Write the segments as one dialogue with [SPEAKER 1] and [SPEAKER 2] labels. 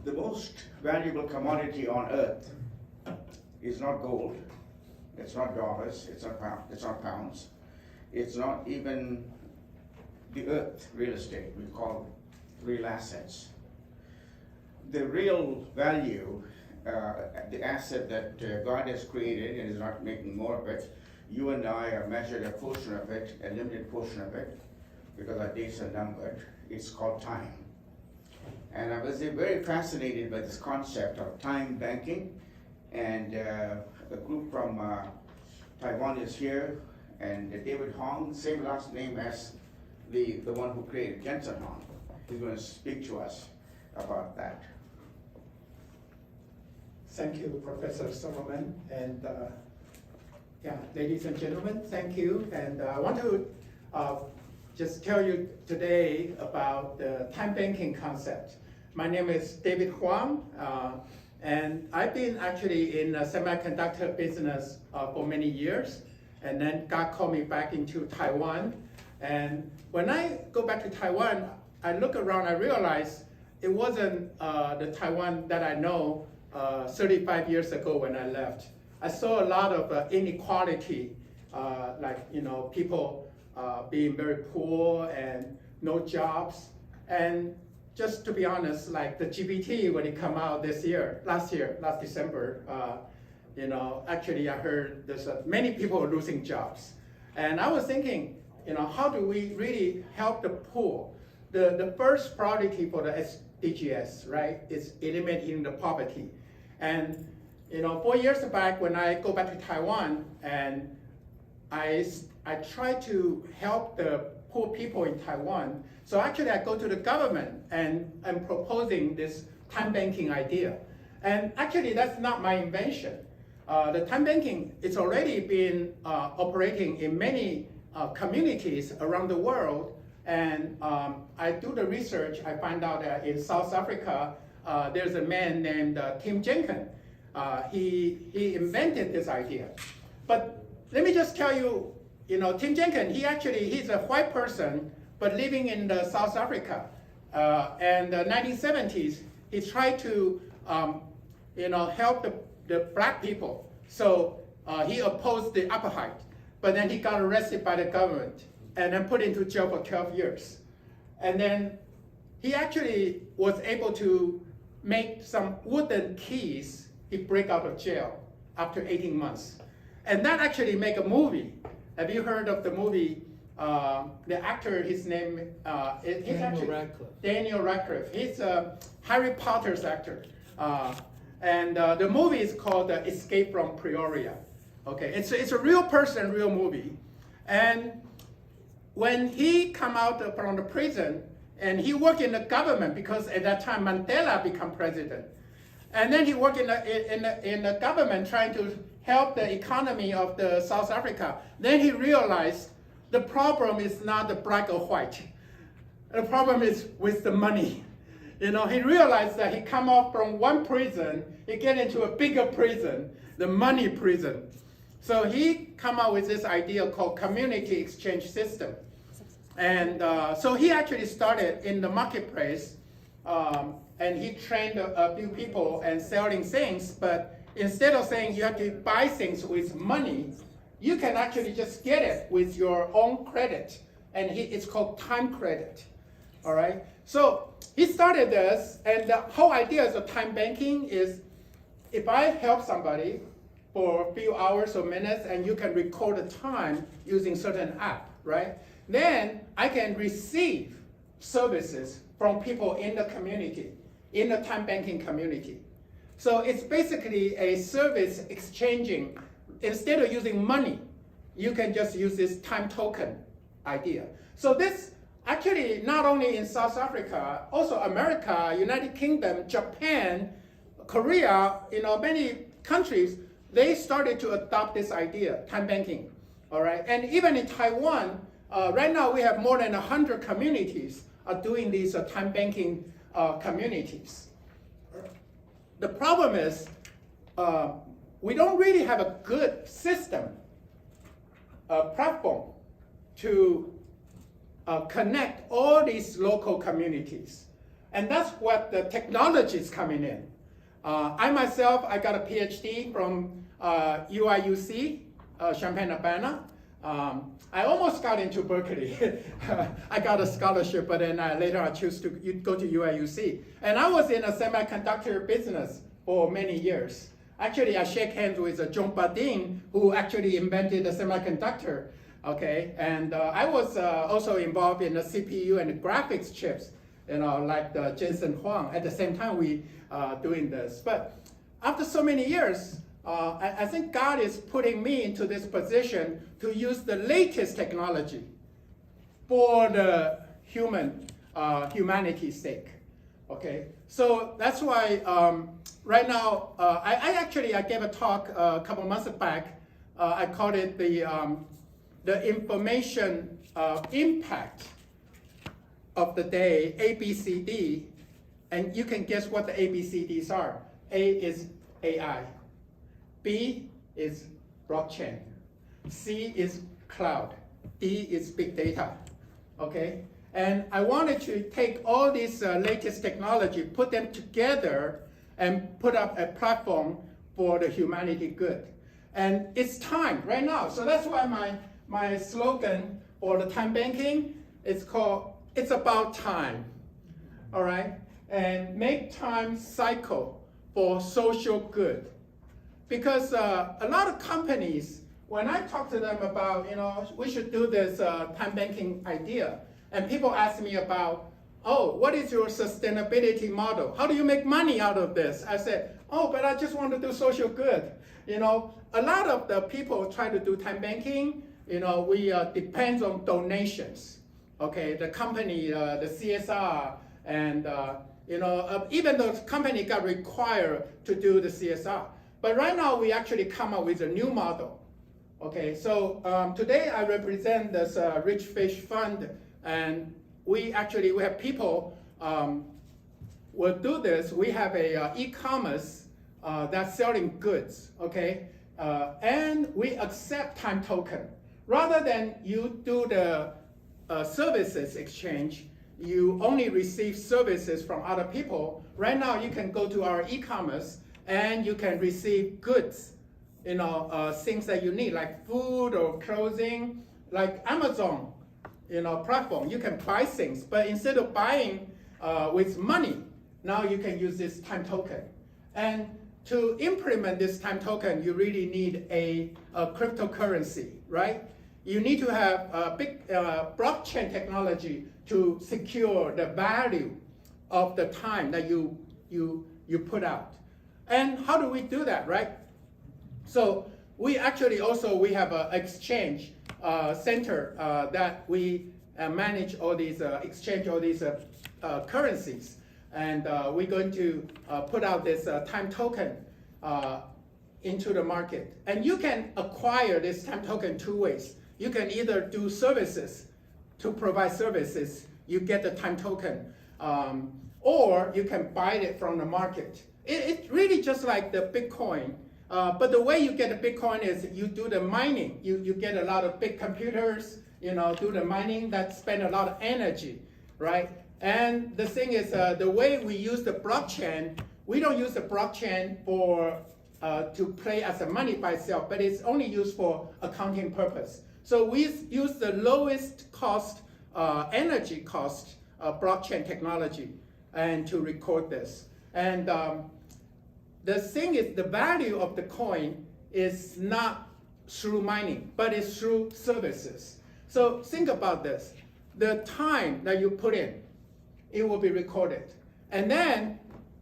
[SPEAKER 1] The most valuable commodity on earth is not gold, it's not dollars, it's not pounds, it's not even the earth, real estate, we call real assets. The real value, the asset that God has created and is not making more of it, you and I are measured a portion of it, a limited portion of it, because our days are numbered. It's called time. And I was very fascinated by this concept of time banking, and a group from Taiwan is here, and David Hong, same last name as the one who created Jensen Hong. He's going to speak to us about that.
[SPEAKER 2] Thank you, Professor Solomon, and ladies and gentlemen, thank you. And I want to just tell you today about the time banking concept. My name is David Huang, and I've been actually in the semiconductor business for many years, and then God called me back into Taiwan. And when I go back to Taiwan, I look around, I realize it wasn't the Taiwan that I know 35 years ago when I left. I saw a lot of inequality, people being very poor and no jobs. And just to be honest, like the GPT, when it came out last December, actually I heard there's many people losing jobs. And I was thinking, how do we really help the poor? The first priority for the SDGs, right, is eliminating the poverty. And 4 years back when I go back to Taiwan, and I try to help the poor people in Taiwan. So actually I go to the government and I'm proposing this time banking idea. And actually that's not my invention. The time banking, it's already been operating in many communities around the world. And I do the research, I find out that in South Africa, there's a man named Tim Jenkins. He invented this idea. But let me just tell you, Tim Jenkins, he's a white person, but living in South Africa. And the 1970s, he tried to help the black people. So he opposed the apartheid, but then he got arrested by the government and then put into jail for 12 years. And then he actually was able to make some wooden keys. He break out of jail after 18 months. And that actually make a movie. Have you heard of the movie? The actor, his name is Daniel Radcliffe. He's Harry Potter's actor. And the movie is called Escape from Pretoria. Okay, it's a real person, real movie. And when he come out from the prison, and he worked in the government, because at that time Mandela became president. And then he worked in the government trying to help the economy of the South Africa. Then he realized the problem is not the black or white. The problem is with the money. He realized that he come out from one prison, he get into a bigger prison, the money prison. So he come out with this idea called community exchange system. And so he actually started in the marketplace, and he trained a few people and selling things, but instead of saying you have to buy things with money, you can actually just get it with your own credit, and it's called time credit, all right? So he started this, and the whole idea of time banking is if I help somebody for a few hours or minutes, and you can record the time using certain app, right? Then I can receive services from people in the community, in the time banking community. So it's basically a service exchanging. Instead of using money, you can just use this time token idea. So this actually not only in South Africa, also America, United Kingdom, Japan, Korea, many countries, they started to adopt this idea, time banking, all right? And even in Taiwan, right now we have more than 100 communities are doing these time banking communities. The problem is we don't really have a good system, platform to connect all these local communities. And that's what the technology is coming in. I myself, I got a PhD from UIUC, Champaign-Urbana. I almost got into Berkeley. I got a scholarship, but then later I chose to go to UIUC. And I was in a semiconductor business for many years. Actually, I shake hands with John Badin, who actually invented the semiconductor. Okay, and I was also involved in the CPU and the graphics chips, like the Jensen Huang. At the same time, we doing this. But after so many years, I think God is putting me into this position to use the latest technology for the humanity's sake. Okay, so that's why right now I gave a talk a couple months back. I called it the information impact of the day, ABCD, and you can guess what the ABCDs are. A is AI, B is blockchain, C is cloud, D is big data, okay? And I wanted to take all these latest technology, put them together, and put up a platform for the humanity good. And it's time right now. So that's why my slogan for the time banking is called, it's about time, all right? And make time cycle for social good. Because a lot of companies, when I talk to them about, we should do this time banking idea, and people ask me about, oh, what is your sustainability model? How do you make money out of this? I said, oh, but I just want to do social good. A lot of the people try to do time banking, we depend on donations. Okay, the company, the CSR, and even the company got required to do the CSR. But right now, we actually come up with a new model. Okay, so today I represent this Rich Fish Fund, and we have people will do this. We have a e-commerce that's selling goods, okay? And we accept time token. Rather than you do the services exchange, you only receive services from other people. Right now, you can go to our e-commerce and you can receive goods, things that you need, like food or clothing, like Amazon, platform. You can buy things, but instead of buying with money, now you can use this time token. And to implement this time token, you really need a cryptocurrency, right? You need to have a big blockchain technology to secure the value of the time that you put out. And how do we do that, right? So we actually we have an exchange center that we manage all these, exchange all these currencies. And we're going to put out this time token into the market. And you can acquire this time token two ways. You can either do services to provide services, you get the time token, or you can buy it from the market. It's really just like the Bitcoin, but the way you get the Bitcoin is you do the mining. You get a lot of big computers, do the mining that spend a lot of energy, right? And the thing is, the way we use the blockchain, we don't use the blockchain for to play as a money by itself, but it's only used for accounting purpose. So we use the lowest cost, energy cost blockchain technology and to record this. And the thing is, the value of the coin is not through mining, but it's through services. So think about this. The time that you put in, it will be recorded. And then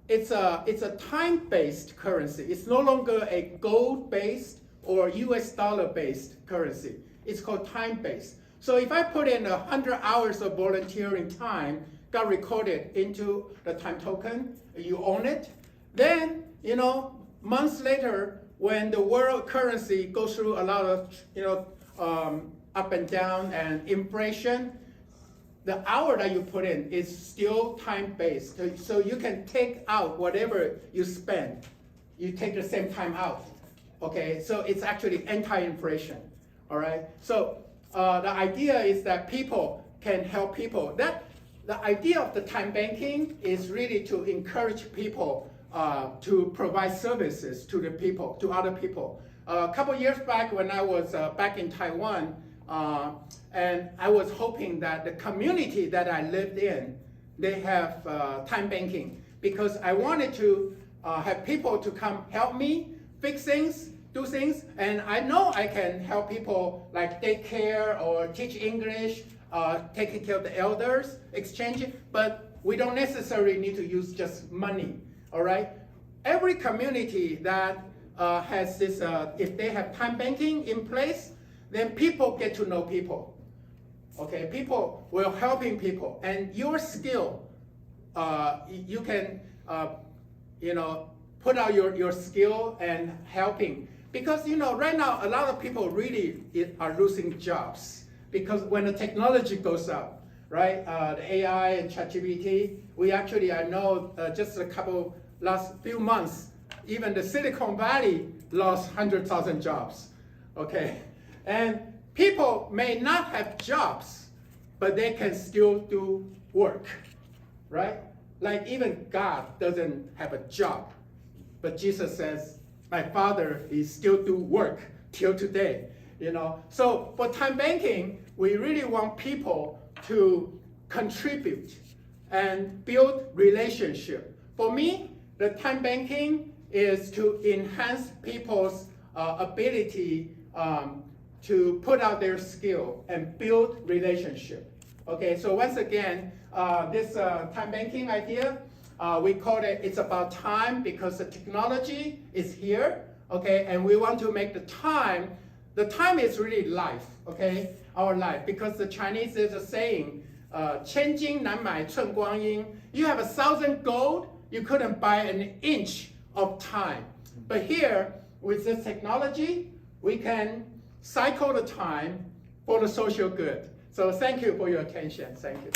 [SPEAKER 2] it's a time-based currency. It's no longer a gold-based or US dollar-based currency. It's called time-based. So if I put in 100 hours of volunteering time, got recorded into the time token, you own it, then, months later, when the world currency goes through a lot of, up and down and inflation, the hour that you put in is still time-based. So you can take out whatever you spend. You take the same time out, okay? So it's actually anti-inflation, all right? So the idea is that people can help people. the idea of the time banking is really to encourage people to provide services to the people, to other people. A couple years back when I was back in Taiwan, and I was hoping that the community that I lived in, they have time banking, because I wanted to have people to come help me fix things, do things, and I know I can help people like take care or teach English, taking care of the elders, exchange it, but we don't necessarily need to use just money, all right? Every community that has this, if they have time banking in place, then people get to know people, okay? People will helping people, and your skill, you can, put out your skill and helping. Because, right now, a lot of people really are losing jobs. Because when the technology goes up, right, the AI and ChatGPT, I know just last few months, even the Silicon Valley lost 100,000 jobs, okay? And people may not have jobs, but they can still do work, right? Like even God doesn't have a job, but Jesus says, my Father, he still do work till today. So for time banking, we really want people to contribute and build relationship. For me, the time banking is to enhance people's ability to put out their skill and build relationship. Okay, so once again, this time banking idea, we call it, it's about time because the technology is here, okay, and we want to make the time is really life, okay, our life, because the Chinese is a saying, 千金难买寸光阴. You have 1,000 gold, you couldn't buy an inch of time. But here, with this technology, we can cycle the time for the social good. So thank you for your attention. Thank you.